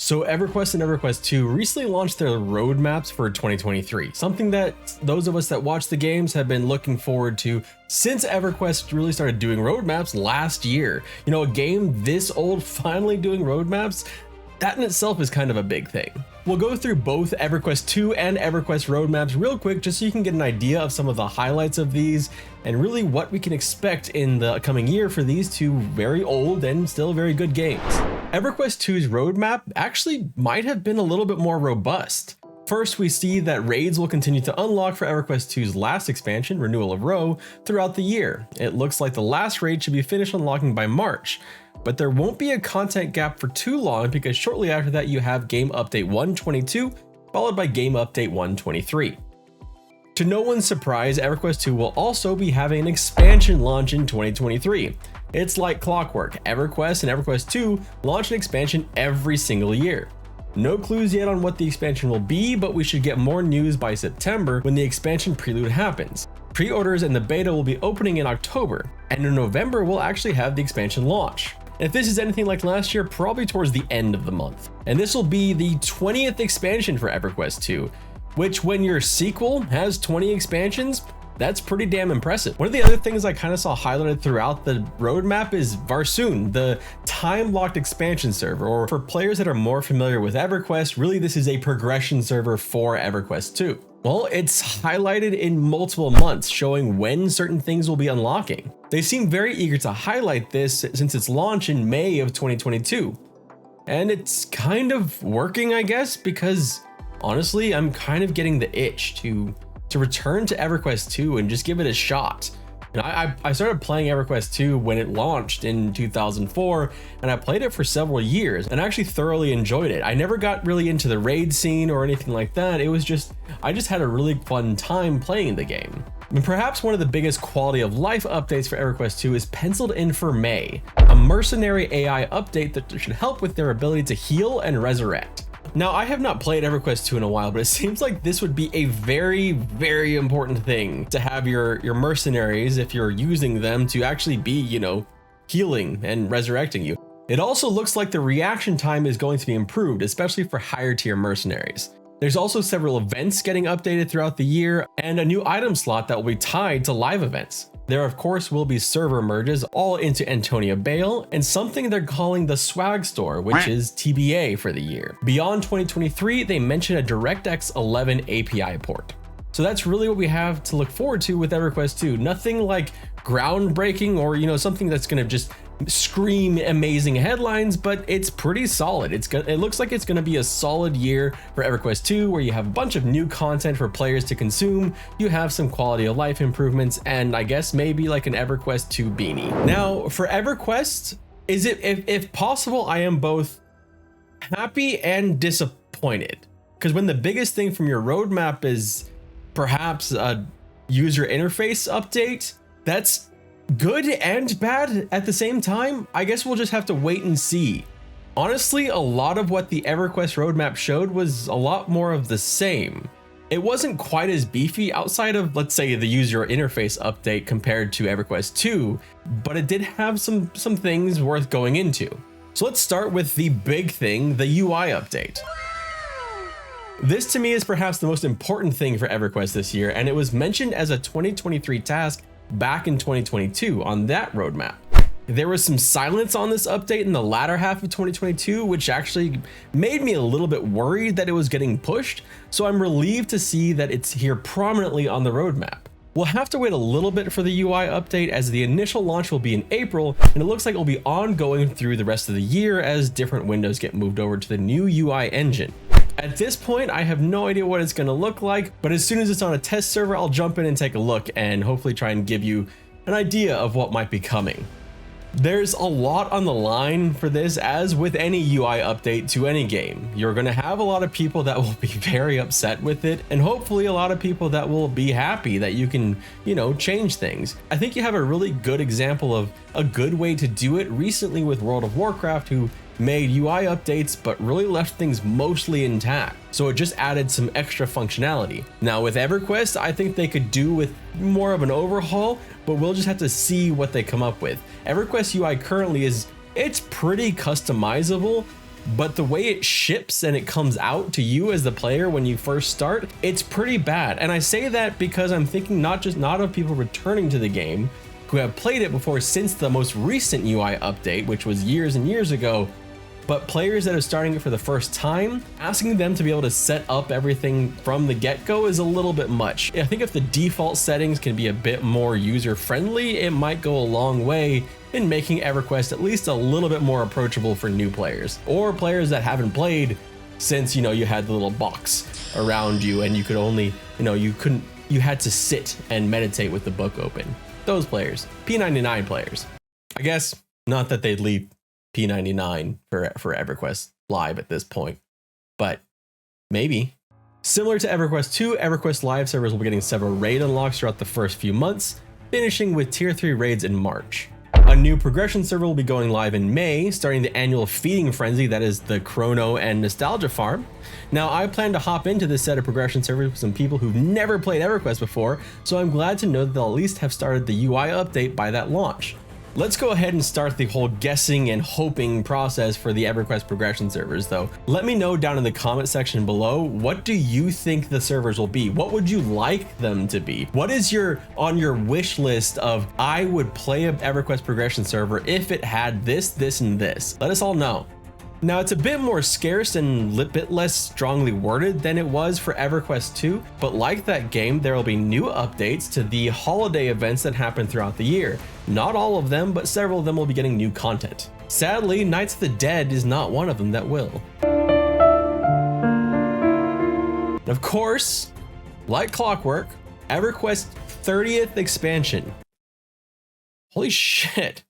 So Everquest and Everquest 2 recently launched their roadmaps for 2023, something that those of us that watch the games have been looking forward to since Everquest really started doing roadmaps last year. You know, a game this old finally doing roadmaps, that in itself is kind of a big thing. We'll go through both Everquest 2 and Everquest roadmaps real quick just so you can get an idea of some of the highlights of these and really what we can expect in the coming year for these two very old and still very good games. Everquest 2's roadmap actually might have been a little bit more robust. First, we see that raids will continue to unlock for Everquest 2's last expansion, Renewal of Row, throughout the year. It looks like the last raid should be finished unlocking by March, but there won't be a content gap for too long because shortly after that you have Game Update 122, followed by Game Update 123. To no one's surprise, Everquest 2 will also be having an expansion launch in 2023. It's like clockwork. Everquest and Everquest 2 launch an expansion every single year. No clues yet on what the expansion will be, but we should get more news by September when the expansion prelude happens. Pre-orders and the beta will be opening in October, and in November we'll actually have the expansion launch. If this is anything like last year, probably towards the end of the month. And this will be the 20th expansion for Everquest 2, which when your sequel has 20 expansions, that's pretty damn impressive. One of the other things I kind of saw highlighted throughout the roadmap is Varsoon, the time-locked expansion server, or for players that are more familiar with Everquest, really this is a progression server for Everquest 2. Well, it's highlighted in multiple months, showing when certain things will be unlocking. They seem very eager to highlight this since its launch in May of 2022. And it's kind of working, I guess, because honestly, I'm kind of getting the itch to return to Everquest 2 and just give it a shot. And I started playing Everquest 2 when it launched in 2004, and I played it for several years and actually thoroughly enjoyed it. I never got really into the raid scene or anything like that. It was just, I just had a really fun time playing the game. And perhaps one of the biggest quality of life updates for Everquest 2 is penciled in for May, a mercenary AI update that should help with their ability to heal and resurrect. Now, I have not played Everquest 2 in a while, but it seems like this would be a very, very important thing to have your mercenaries, if you're using them, to actually be, you know, healing and resurrecting you. It also looks like the reaction time is going to be improved, especially for higher tier mercenaries. There's also several events getting updated throughout the year and a new item slot that will be tied to live events. There of course will be server merges all into Antonia Bale and something they're calling the Swag Store, which is TBA for the year. Beyond 2023, they mention a DirectX 11 API port. So that's really what we have to look forward to with Everquest 2. Nothing like groundbreaking or, you know, something that's going to just scream amazing headlines, but it's pretty solid. It looks like it's going to be a solid year for Everquest 2, where you have a bunch of new content for players to consume, you have some quality of life improvements, and I guess maybe like an Everquest 2 beanie. Now for Everquest, is it, if possible, I am both happy and disappointed, because when the biggest thing from your roadmap is perhaps a user interface update, that's good and bad at the same time. I guess we'll just have to wait and see. Honestly, a lot of what the Everquest roadmap showed was a lot more of the same. It wasn't quite as beefy outside of, let's say, the user interface update compared to Everquest 2, but it did have some things worth going into. So let's start with the big thing, the UI update. This to me is perhaps the most important thing for Everquest this year, and it was mentioned as a 2023 task back in 2022 on that roadmap. There was some silence on this update in the latter half of 2022, which actually made me a little bit worried that it was getting pushed, so I'm relieved to see that it's here prominently on the roadmap. We'll have to wait a little bit for the UI update, as the initial launch will be in April, and it looks like it'll be ongoing through the rest of the year as different windows get moved over to the new UI engine. At this point, I have no idea what it's going to look like, but as soon as it's on a test server, I'll jump in and take a look and hopefully try and give you an idea of what might be coming. There's a lot on the line for this, as with any UI update to any game. You're going to have a lot of people that will be very upset with it, and hopefully a lot of people that will be happy that you can, you know, change things. I think you have a really good example of a good way to do it recently with World of Warcraft, who made UI updates but really left things mostly intact, so it just added some extra functionality. Now with Everquest, I think they could do with more of an overhaul, but we'll just have to see what they come up with. Everquest UI currently it's pretty customizable, but the way it ships and it comes out to you as the player when you first start, it's pretty bad. And I say that because I'm thinking not of people returning to the game who have played it before since the most recent UI update, which was years and years ago, but players that are starting it for the first time, asking them to be able to set up everything from the get-go is a little bit much. I think if the default settings can be a bit more user-friendly, it might go a long way in making EverQuest at least a little bit more approachable for new players, or players that haven't played since, you had the little box around you and you could only, you had to sit and meditate with the book open. Those players, P99 players. I guess not that they'd leave P99 for EverQuest Live at this point, but maybe. Similar to EverQuest 2, EverQuest Live servers will be getting several raid unlocks throughout the first few months, finishing with Tier 3 raids in March. A new progression server will be going live in May, starting the annual feeding frenzy that is the Chrono and Nostalgia Farm. Now, I plan to hop into this set of progression servers with some people who've never played EverQuest before, so I'm glad to know that they'll at least have started the UI update by that launch. Let's go ahead and start the whole guessing and hoping process for the EverQuest progression servers though. Let me know down in the comment section below, what do you think the servers will be? What would you like them to be? What is on your wish list of, I would play an EverQuest progression server if it had this, this, and this? Let us all know. Now, it's a bit more scarce and a bit less strongly worded than it was for EverQuest 2, but like that game, there will be new updates to the holiday events that happen throughout the year. Not all of them, but several of them will be getting new content. Sadly, Knights of the Dead is not one of them that will. And of course, like clockwork, EverQuest 30th expansion. Holy shit,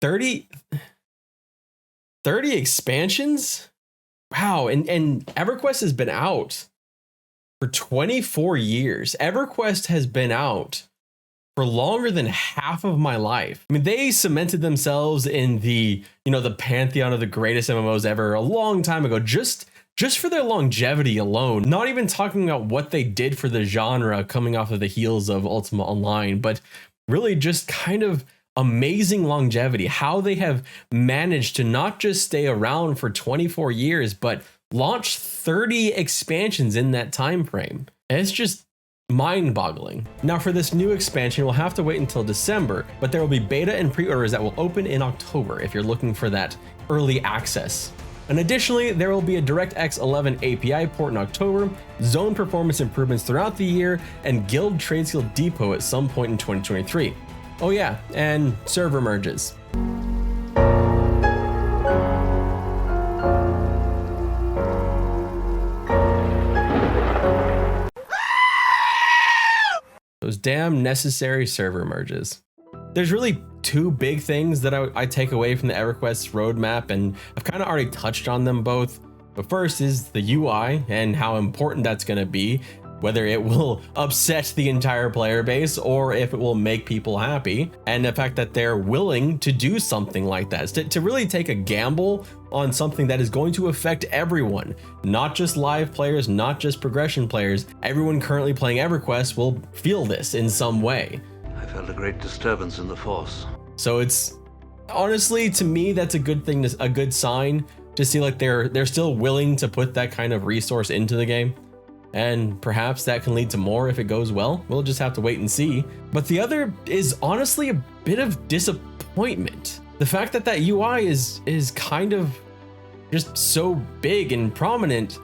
30 expansions? Wow, and EverQuest has been out for 24 years. EverQuest has been out for longer than half of my life. I mean, they cemented themselves in the pantheon of the greatest MMOs ever a long time ago, just for their longevity alone. Not even talking about what they did for the genre coming off of the heels of Ultima Online, but really just kind of amazing longevity, how they have managed to not just stay around for 24 years, but launch 30 expansions in that time frame. And it's just mind-boggling. Now, for this new expansion, we'll have to wait until December, but there will be beta and pre-orders that will open in October if you're looking for that early access. And additionally, there will be a DirectX 11 API port in October, zone performance improvements throughout the year, and Guild Trade Skill Depot at some point in 2023. Oh yeah, and server merges. Those damn necessary server merges. There's really two big things that I take away from the EverQuest roadmap, and I've kind of already touched on them both. But first is the UI and how important that's going to be, whether it will upset the entire player base or if it will make people happy, and the fact that they're willing to do something like that, to really take a gamble on something that is going to affect everyone, not just live players, not just progression players. Everyone currently playing EverQuest will feel this in some way. I felt a great disturbance in the force. So it's honestly, to me, that's a good thing, a good sign to see like they're still willing to put that kind of resource into the game. And perhaps that can lead to more if it goes well. We'll just have to wait and see. But the other is honestly a bit of disappointment. The fact that UI is kind of just so big and prominent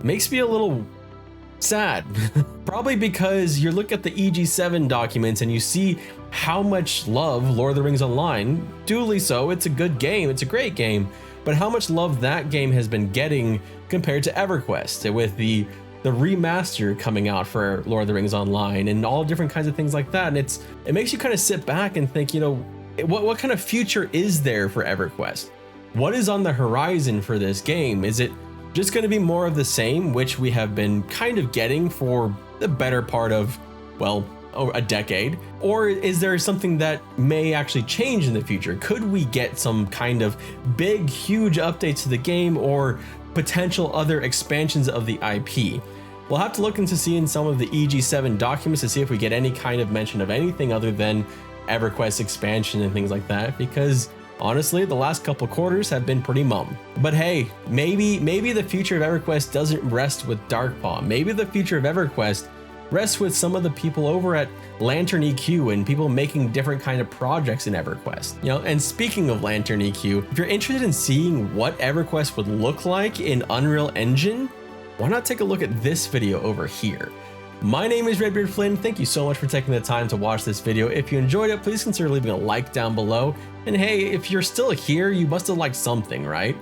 makes me a little sad. Probably because you look at the EG7 documents and you see how much love Lord of the Rings Online, duly so, it's a good game, it's a great game, but how much love that game has been getting compared to EverQuest with the remaster coming out for Lord of the Rings Online and all different kinds of things like that. And it makes you kind of sit back and think, what kind of future is there for EverQuest? What is on the horizon for this game? Is it just going to be more of the same, which we have been kind of getting for the better part of, well, a decade? Or is there something that may actually change in the future? Could we get some kind of big, huge updates to the game or potential other expansions of the IP? We'll have to look into seeing some of the EG7 documents to see if we get any kind of mention of anything other than EverQuest expansion and things like that, because Honestly, the last couple quarters have been pretty mum. But hey, maybe the future of EverQuest doesn't rest with Darkpaw. Maybe the future of EverQuest rests with some of the people over at Lantern EQ and people making different kind of projects in EverQuest. And speaking of Lantern EQ, if you're interested in seeing what EverQuest would look like in Unreal Engine, why not take a look at this video over here? My name is Redbeard Flynn. Thank you so much for taking the time to watch this video. If you enjoyed it, please consider leaving a like down below. And hey, if you're still here, you must have liked something, right?